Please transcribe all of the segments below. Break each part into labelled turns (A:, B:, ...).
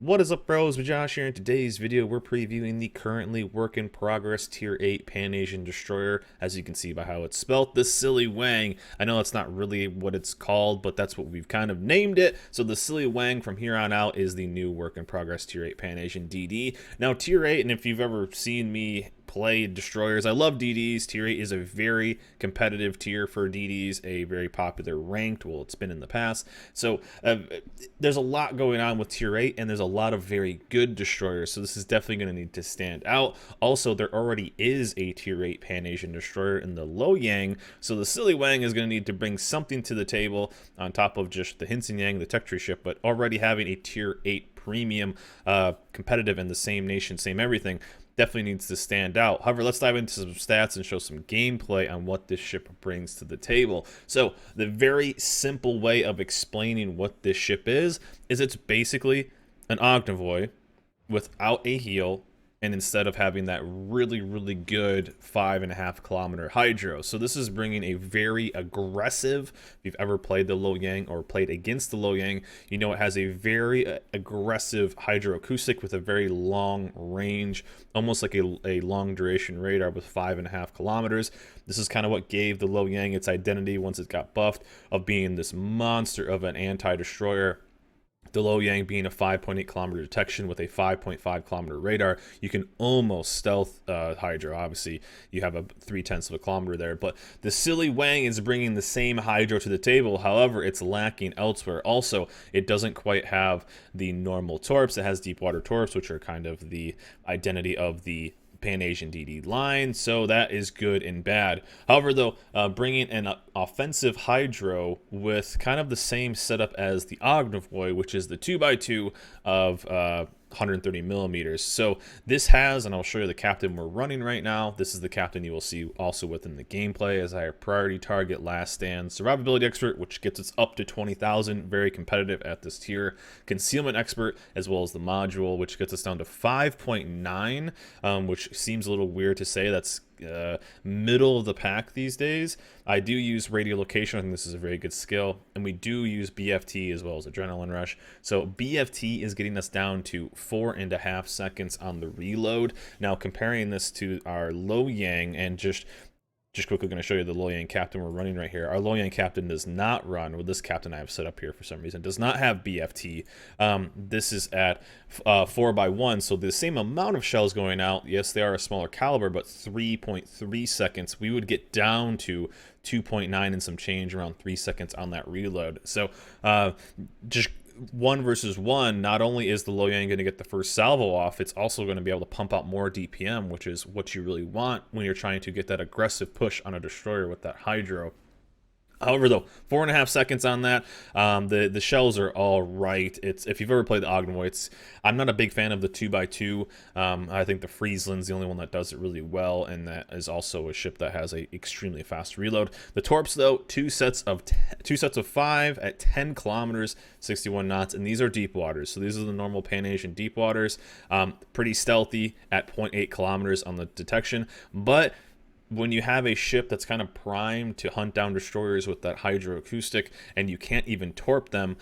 A: What is up, bros? With Josh here. In today's video, we're previewing the currently work in progress Tier 8 Pan Asian Destroyer. As you can see by how it's spelt, the Siliwangi. I know that's not really what it's called, but that's what we've kind of named it. So the Siliwangi from here on out is the new work in progress Tier 8 Pan Asian DD. Now, Tier 8, and if you've ever seen me play destroyers, I love DDs. Tier 8 is a very competitive tier for DDs, a very popular ranked. Well, it's been in the past. So there's a lot going on with Tier 8, and there's a lot of very good destroyers. So this is definitely going to need to stand out. Also, there already is a Tier 8 Pan Asian destroyer in the Yang. So the Siliwangi is going to need to bring something to the table on top of just the Yang, the tech tree ship, but already having a Tier 8 premium competitive in the same nation, same everything, definitely needs to stand out. However, let's dive into some stats and show some gameplay on what this ship brings to the table. So the very simple way of explaining what this ship is it's basically an Ognivoy without a heal, and instead of having that really good 5.5 kilometer hydro. So this is bringing a very aggressive, if you've ever played the Yang or played against the Yang, you know it has a very aggressive hydro acoustic with a very long range, almost like a long duration radar with 5.5 kilometers. This is kind of what gave the Yang its identity once it got buffed, of being this monster of an anti-destroyer. The Yang being a 5.8 kilometer detection with a 5.5 kilometer radar. You can almost stealth Hydro. Obviously, you have a 0.3 of a kilometer there, but the Siliwangi is bringing the same Hydro to the table. However, it's lacking elsewhere. Also, it doesn't quite have the normal torps. It has deep water torps, which are kind of the identity of the Pan Asian DD line, so that is good and bad. However, though, bringing an offensive Hydro with kind of the same setup as the Ognivoy, which is the 2x2 of 130 millimeters. So this has, and I'll show you the captain we're running right now. This is the captain you will see also within the gameplay as our priority target, last stand, survivability expert, which gets us up to 20,000, very competitive at this tier, concealment expert, as well as the module, which gets us down to 5.9, which seems a little weird to say. That's middle of the pack these days. I do use radiolocation. I think this is a very good skill, and we do use BFT as well as adrenaline rush. So BFT is getting us down to 4.5 seconds on the reload. Now, comparing this to our Yang, and just quickly going to show you the Yang captain we're running right here. Our Yang captain does not run, well, this captain I have set up here for some reason, does not have BFT. This is at 4x1, so the same amount of shells going out. Yes, they are a smaller caliber, but 3.3 seconds. We would get down to 2.9 and some change, around 3 seconds on that reload. So just 1 versus 1, not only is the Yang going to get the first salvo off, it's also going to be able to pump out more DPM, which is what you really want when you're trying to get that aggressive push on a destroyer with that Hydro. However, though, 4.5 seconds on that. The shells are all right. It's, if you've ever played the Ognivoy, I'm not a big fan of the 2x2. I think the Friesland's the only one that does it really well, and that is also a ship that has a extremely fast reload. The torps, though, two sets of 5 at 10 kilometers, 61 knots, and these are deep waters. So these are the normal Pan Asian deep waters. Pretty stealthy at 0.8 kilometers on the detection, but when you have a ship that's kind of primed to hunt down destroyers with that hydroacoustic, and you can't even torp them,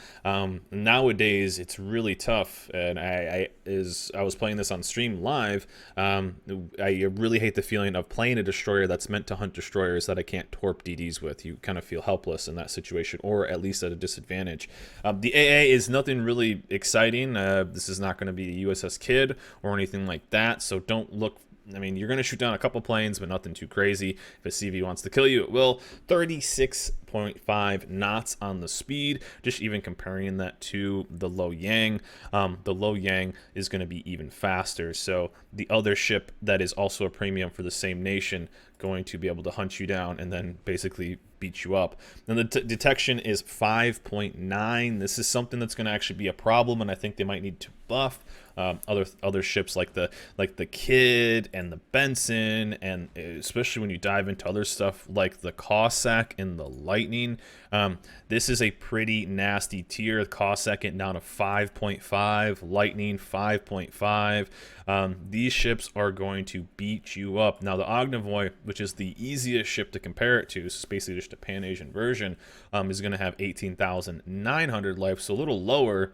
A: nowadays it's really tough. And I was playing this on stream live, I really hate the feeling of playing a destroyer that's meant to hunt destroyers that I can't torp DDs with. You kind of feel helpless in that situation, or at least at a disadvantage. The AA is nothing really exciting. This is not going to be a USS Kid or anything like that, so don't look. I mean, you're going to shoot down a couple planes, but nothing too crazy. If a CV wants to kill you, it will. 36.5 knots on the speed. Just even comparing that to the Yang. The Yang is going to be even faster. So the other ship that is also a premium for the same nation going to be able to hunt you down and then basically beat you up. And the detection is 5.9. This is something that's going to actually be a problem, and I think they might need to buff other ships like the Kid and the Benson, and especially when you dive into other stuff like the Cossack and the Lightning. This is a pretty nasty tier. The Cossack getting down to 5.5, Lightning 5.5. These ships are going to beat you up. Now the Ognivoy, which is the easiest ship to compare it to, so it's basically just a Pan-Asian version, is going to have 18,900 life, so a little lower.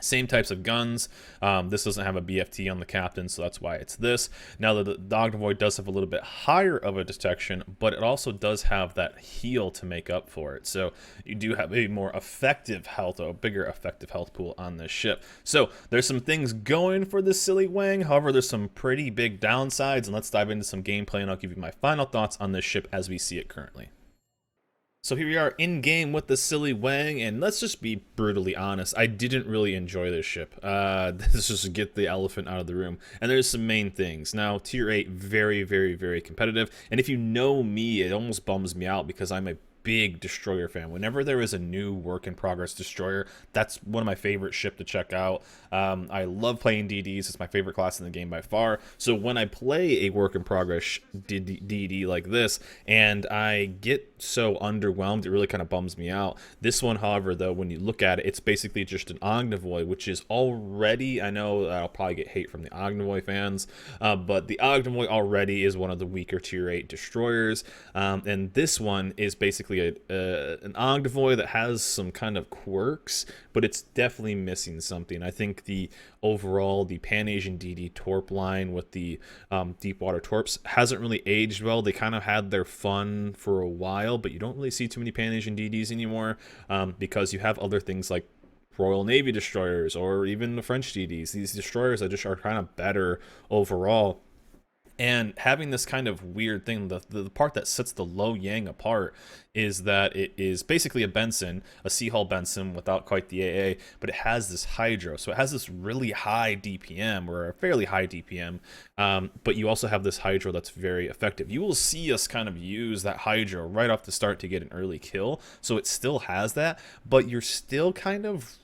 A: Same types of guns. This doesn't have a BFT on the captain, so that's why it's this. Now, the Ognivoid does have a little bit higher of a detection, but it also does have that heal to make up for it. So you do have a more effective health, or a bigger effective health pool on this ship. So there's some things going for this Siliwangi. However, there's some pretty big downsides, and let's dive into some gameplay, and I'll give you my final thoughts on this ship as we see it currently. So here we are in game with the Siliwangi, and let's just be brutally honest, I didn't really enjoy this ship. Let's just get the elephant out of the room. And there's some main things. Now, tier 8, very, very, very competitive. And if you know me, it almost bums me out because I'm a big destroyer fan. Whenever there is a new work in progress destroyer, that's one of my favorite ship to check out. I love playing DDs. It's my favorite class in the game by far. So when I play a work in progress DD like this and I get so underwhelmed, it really kind of bums me out. This one, however, though, when you look at it, it's basically just an Ognivoid, which is already, I know I'll probably get hate from the Ognivoid fans, but the Ognivoid already is one of the weaker tier 8 destroyers, and this one is basically an Ognivoid that has some kind of quirks, but it's definitely missing something. I think the Pan-Asian DD Torp line with the deep water Torps hasn't really aged well. They kind of had their fun for a while, but you don't really see too many Pan-Asian DDs anymore, because you have other things like Royal Navy destroyers or even the French DDs. These destroyers that just are kind of better overall. And having this kind of weird thing, the part that sets the Lo Yang apart is that it is basically a Benson, a Sea Hull Benson without quite the AA, but it has this Hydro. So it has this really high DPM, or a fairly high DPM, but you also have this Hydro that's very effective. You will see us kind of use that Hydro right off the start to get an early kill. So it still has that, but you're still kind of,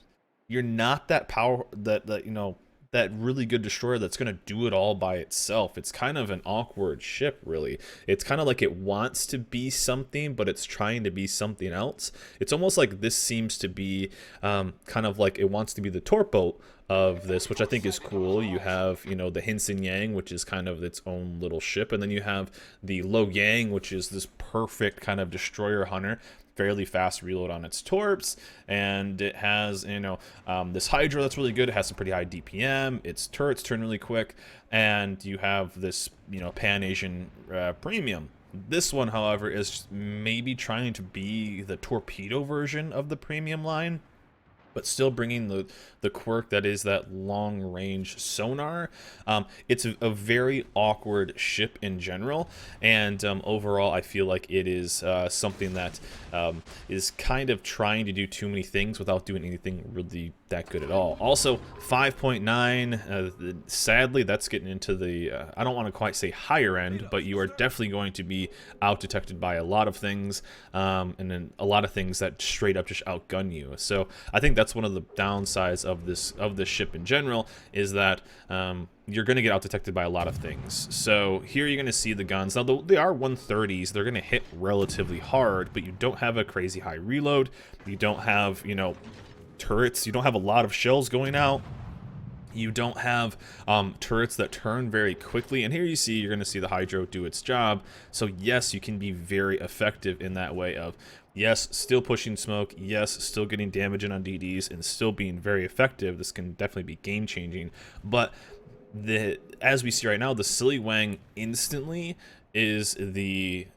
A: you're not that power, that you know, that really good destroyer that's going to do it all by itself. It's kind of an awkward ship, really. It's kind of like it wants to be something, but it's trying to be something else. It's almost like this seems to be kind of like it wants to be the Torpo of this, which I think is cool. You have, you know, the Hinsen Yang, which is kind of its own little ship, and then you have the Lo Yang, which is this perfect kind of destroyer hunter, fairly fast reload on its torps, and it has, you know, this Hydra that's really good. It has some pretty high DPM. Its turrets turn really quick, and you have this, you know, Pan-Asian premium. This one, however, is maybe trying to be the torpedo version of the premium line, but still bringing the quirk that is that long range sonar. It's a very awkward ship in general, and overall I feel like it is something that is kind of trying to do too many things without doing anything really that good at all. Also, 5.9, sadly that's getting into the I don't want to quite say higher end, but you are definitely going to be out detected by a lot of things, and then a lot of things that straight up just outgun you. So I think that's one of the downsides of this ship in general, is that you're going to get out detected by a lot of things. So here you're going to see the guns. Now they are 130s. They're going to hit relatively hard, but you don't have a crazy high reload. You don't have, you know, turrets. You don't have a lot of shells going out. You don't have turrets that turn very quickly, and here you see, you're going to see the Hydro do its job. So yes, you can be very effective in that way of, yes, still pushing smoke, yes, still getting damage in on DDs, and still being very effective. This can definitely be game changing. But as we see right now, the Siliwangi instantly is the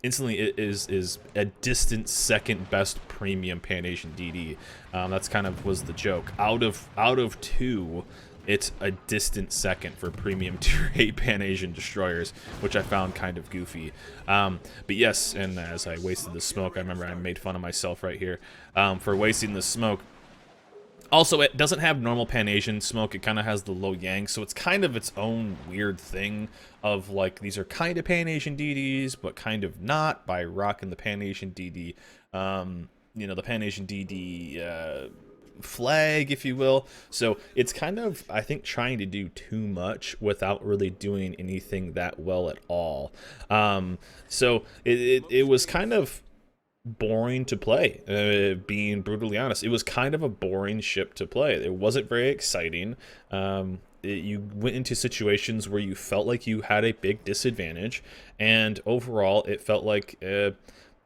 A: is a distant second best premium Pan-Asian DD. That's kind of was the joke. Out of two, it's a distant second for premium tier 8 Pan-Asian destroyers, which I found kind of goofy. But yes, and as I wasted the smoke, I remember I made fun of myself right here for wasting the smoke. Also, it doesn't have normal Pan-Asian smoke. It kind of has the Lo Yang, so it's kind of its own weird thing of, like, these are kind of Pan-Asian DDs, but kind of not, by rocking the Pan-Asian DD, you know, the Pan-Asian DD flag, if you will. So it's kind of, I think, trying to do too much without really doing anything that well at all. So it was kind of boring to play, being brutally honest. It was kind of a boring ship to play. It wasn't very exciting. You went into situations where you felt like you had a big disadvantage, and overall it felt like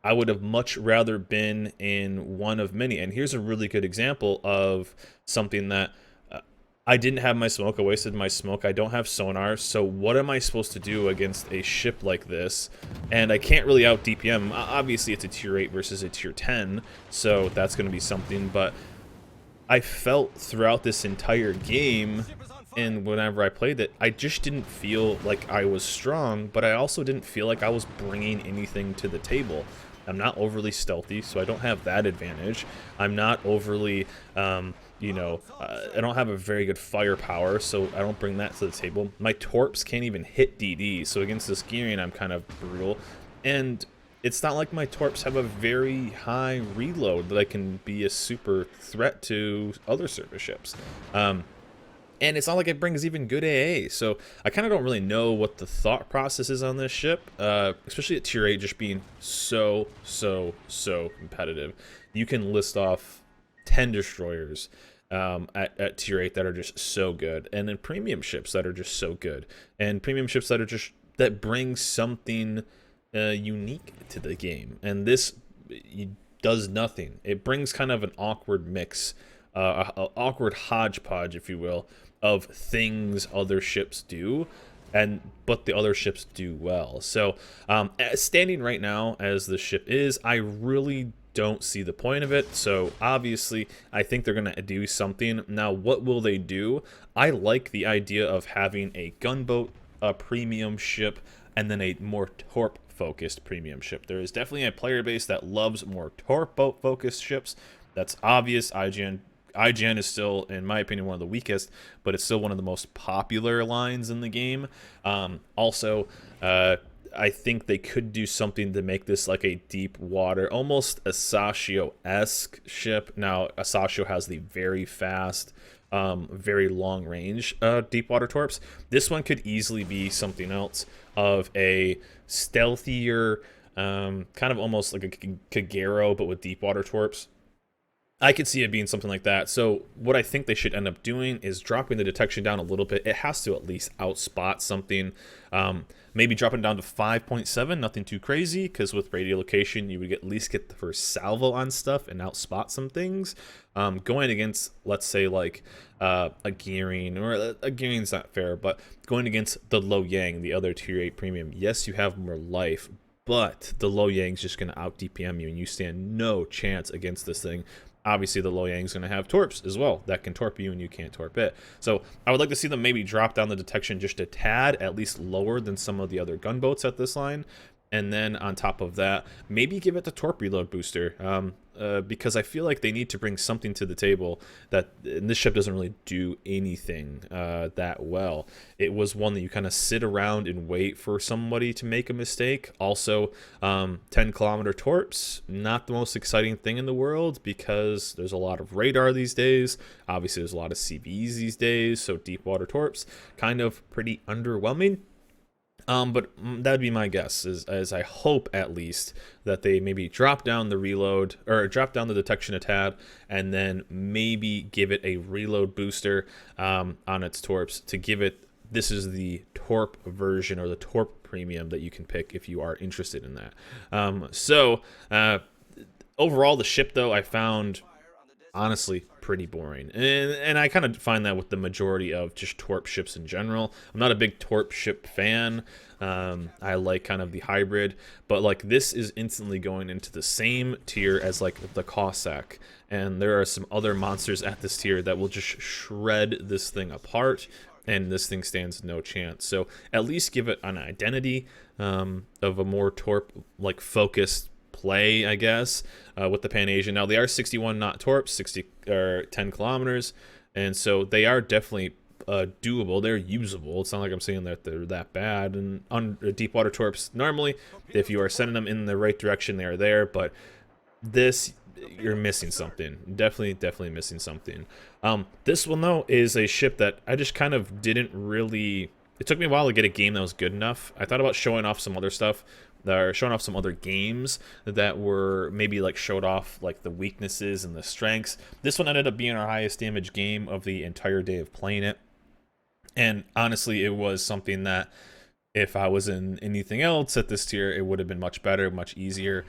A: I would have much rather been in one of many. And here's a really good example of something that I didn't have my smoke. I wasted my smoke. I don't have sonar. So what am I supposed to do against a ship like this? And I can't really out DPM. Obviously, it's a tier 8 versus a tier 10. So that's going to be something. But I felt throughout this entire game, and whenever I played it, I just didn't feel like I was strong, but I also didn't feel like I was bringing anything to the table. I'm not overly stealthy, so I don't have that advantage. I'm not overly, I don't have a very good firepower, so I don't bring that to the table. My torps can't even hit DD, so against this gearing, I'm kind of brutal. And it's not like my torps have a very high reload that I can be a super threat to other service ships. And it's not like it brings even good AA, so I kind of don't really know what the thought process is on this ship, especially at tier 8 just being so competitive. You can list off 10 destroyers at tier 8 that are just so good, and then premium ships that are just so good, and premium ships that are just, that bring something unique to the game. And this does nothing. It brings kind of an awkward mix, an awkward hodgepodge, if you will, of things other ships do, but the other ships do well. So standing right now as the ship is, I really don't see the point of it. So obviously I think they're going to do something. Now what will they do? I like the idea of having a gunboat, a premium ship, and then a more torp focused premium ship. There is definitely a player base that loves more torp boat focused ships. That's obvious. IGN is still, in my opinion, one of the weakest, but it's still one of the most popular lines in the game. Also, I think they could do something to make this like a deep water, almost a Sashio-esque ship. Now, a Sashio has the very fast, very long range deep water torps. This one could easily be something else, of a stealthier, kind of almost like a Kagero, but with deep water torps. I could see it being something like that. So what I think they should end up doing is dropping the detection down a little bit. It has to at least outspot something. Maybe dropping down to 5.7, nothing too crazy, because with radiolocation, you would at least get the first salvo on stuff and outspot some things. Going against, let's say, like a gearing, or a gearing's not fair, but going against the Lo Yang, the other tier 8 premium, yes, you have more life, but the Lo Yang's just going to out DPM you, and you stand no chance against this thing. Obviously, the Lo Yang's going to have torps as well that can torp you and you can't torp it. So I would like to see them maybe drop down the detection just a tad, at least lower than some of the other gunboats at this line. And then on top of that, maybe give it the torp reload booster, because I feel like they need to bring something to the table that, and this ship doesn't really do anything that well. It was one that you kind of sit around and wait for somebody to make a mistake. Also, 10-kilometer torps, not the most exciting thing in the world, because there's a lot of radar these days. Obviously, there's a lot of CVs these days, so deep water torps, kind of pretty underwhelming. But that would be my guess, as I hope at least that they maybe drop down the reload, or drop down the detection a tad, and then maybe give it a reload booster on its torps to give it, this is the torp version, or the torp premium that you can pick if you are interested in that. Overall, the ship though, I found honestly pretty boring, and I kind of find that with the majority of just torp ships in general. I'm not a big torp ship fan. I like kind of the hybrid, but like this is instantly going into the same tier as like the Cossack, and there are some other monsters at this tier that will just shred this thing apart, and this thing stands no chance. So at least give it an identity of a more torp like focused play, I guess, with the Pan Asian. Now they are 61 knot torps, 10 kilometers, and so they are definitely doable. They're usable. It's not like I'm saying that they're that bad. And on deep water torps, normally, if you are sending them in the right direction, they are there. But this, you're missing something. Definitely missing something. This one though is a ship that I just kind of didn't really. It took me a while to get a game that was good enough. I thought about showing off some other stuff, or showing off some other games that were maybe like showed off like the weaknesses and the strengths. This one ended up being our highest damage game of the entire day of playing it. And honestly, it was something that if I was in anything else at this tier, it would have been much better, much easier,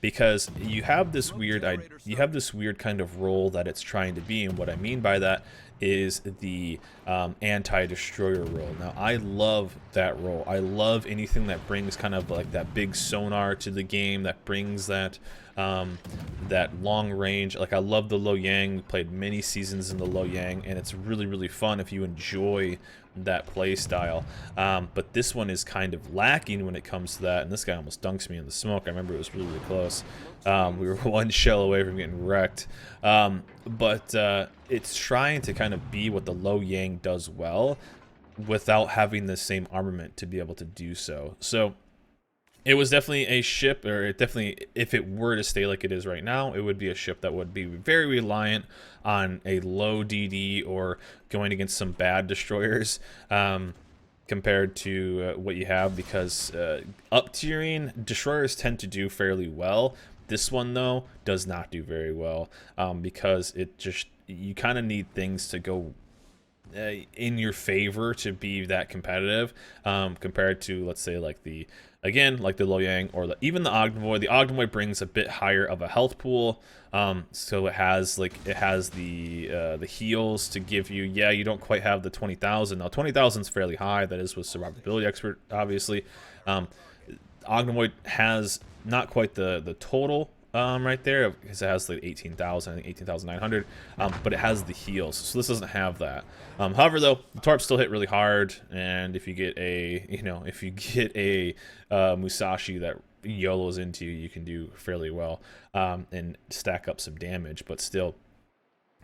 A: because you have this weird kind of role that it's trying to be, and what I mean by that is the anti-destroyer role. Now, I love that role. I love anything that brings kind of like that big sonar to the game, that brings that that long range. Like, I love the Lo Yang. We played many seasons in the Lo Yang, and it's really, really fun if you enjoy that play style. But this one is kind of lacking when it comes to that, and this guy almost dunks me in the smoke. I remember it was really, really close. We were one shell away from getting wrecked. But it's trying to kind of be what the Lo Yang does well without having the same armament to be able to do so. So it was definitely a ship, or it definitely, if it were to stay like it is right now, it would be a ship that would be very reliant on a low DD or going against some bad destroyers, compared to what you have, because up tiering destroyers tend to do fairly well. This one, though, does not do very well, because it just, you kind of need things to go in your favor to be that competitive, compared to, let's say, like the Lo Yang, or even the Ogdenvoid. The Ogdenvoid brings a bit higher of a health pool, so it has the heals to give you. Yeah, you don't quite have the 20,000. Now 20,000 is fairly high. That is with survivability expert, obviously. Ogdenvoid has not quite the total right there, because it has like 18,000, I think 18,900, but it has the heals, so this doesn't have that. However, though, the Torps still hit really hard, and if you get a Musashi that YOLOs into you, you can do fairly well, and stack up some damage. But still,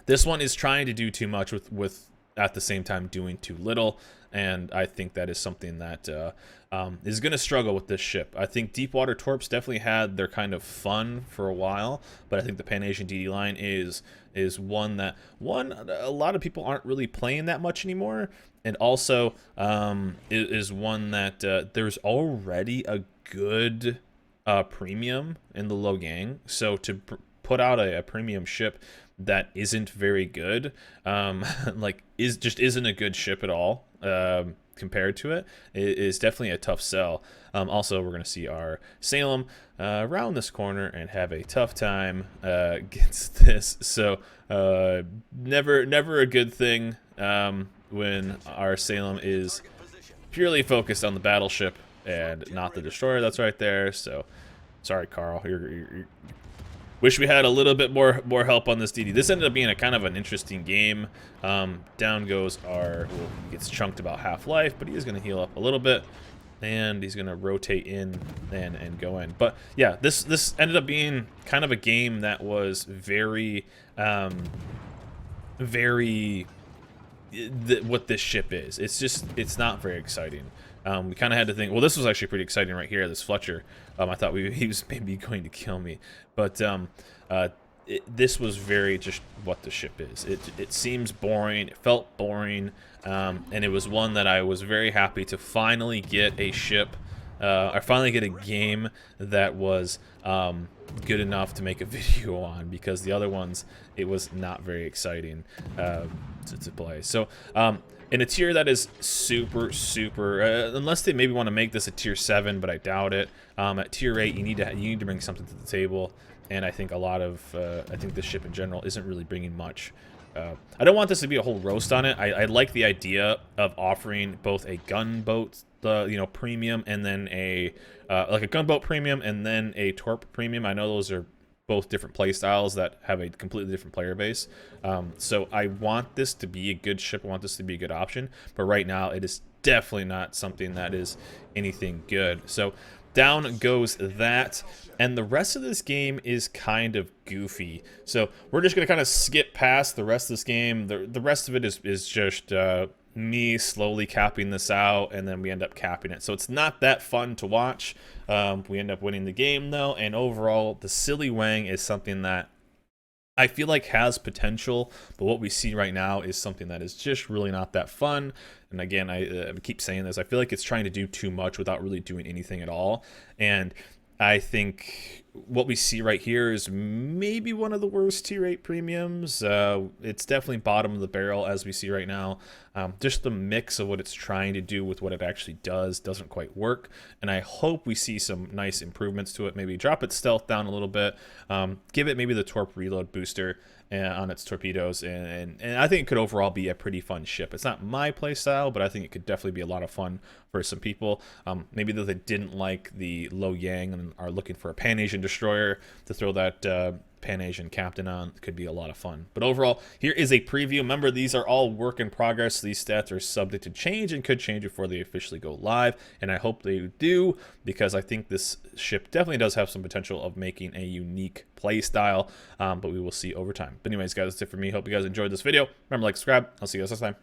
A: this one is trying to do too much with at the same time doing too little, and I think that is something that is going to struggle with this ship. I think Deepwater Torps definitely had their kind of fun for a while, but I think the Pan Asian DD line is one that a lot of people aren't really playing that much anymore, and also is one that there's already a good premium in the Lo Yang, so to put out a premium ship that isn't very good, just isn't a good ship at all, compared to it, is definitely a tough sell. Also, we're going to see our Salem round this corner and have a tough time against this. So never a good thing when our Salem is purely focused on the battleship and not the destroyer that's right there. So sorry, Carl. You're wish we had a little bit more help on this DD. This ended up being a kind of an interesting game. Down goes our, well, he gets chunked about half life, but he is going to heal up a little bit, and he's going to rotate in and go in. But yeah, this ended up being kind of a game that was very what this ship is. It's not very exciting. We kind of had to think, well, this was actually pretty exciting right here, this Fletcher. I thought he was maybe going to kill me, but this was very just what the ship is. It seems boring, it felt boring, and it was one that I was very happy to finally get a ship, or finally get a game that was good enough to make a video on, because the other ones, it was not very exciting to play. So in a tier that is super, unless they maybe want to make this a tier 7, but I doubt it. At tier 8, you need to bring something to the table, and I think I think this ship in general isn't really bringing much. I don't want this to be a whole roast on it. I like the idea of offering both a gunboat, premium, and then like a gunboat premium and then a Torp premium. I know those are both different play styles that have a completely different player base. So I want this to be a good ship. I want this to be a good option. But right now, it is definitely not something that is anything good. So down goes that. And the rest of this game is kind of goofy. So we're just going to kind of skip past the rest of this game. The rest of it is just me slowly capping this out, and then we end up capping it. So it's not that fun to watch. We end up winning the game, though, and overall, the Siliwangi is something that I feel like has potential, but what we see right now is something that is just really not that fun. And again, I keep saying this, I feel like it's trying to do too much without really doing anything at all. And I think what we see right here is maybe one of the worst tier 8 premiums. It's definitely bottom of the barrel as we see right now. Just the mix of what it's trying to do with what it actually does doesn't quite work, and I hope we see some nice improvements to it. Maybe drop its stealth down a little bit, give it maybe the torp reload booster on its torpedoes, and I think it could overall be a pretty fun ship. It's not my playstyle, but I think it could definitely be a lot of fun for some people. Maybe though they didn't like the Lo Yang and are looking for a Pan-Asian destroyer to throw that Pan-Asian captain on, could be a lot of fun. But overall, here is a preview. Remember, these are all work in progress. These stats are subject to change and could change before they officially go live, and I hope they do, because I think this ship definitely does have some potential of making a unique play style, but we will see over time. But anyways, guys, that's it for me. Hope you guys enjoyed this video. Remember, like, subscribe. I'll see you guys next time.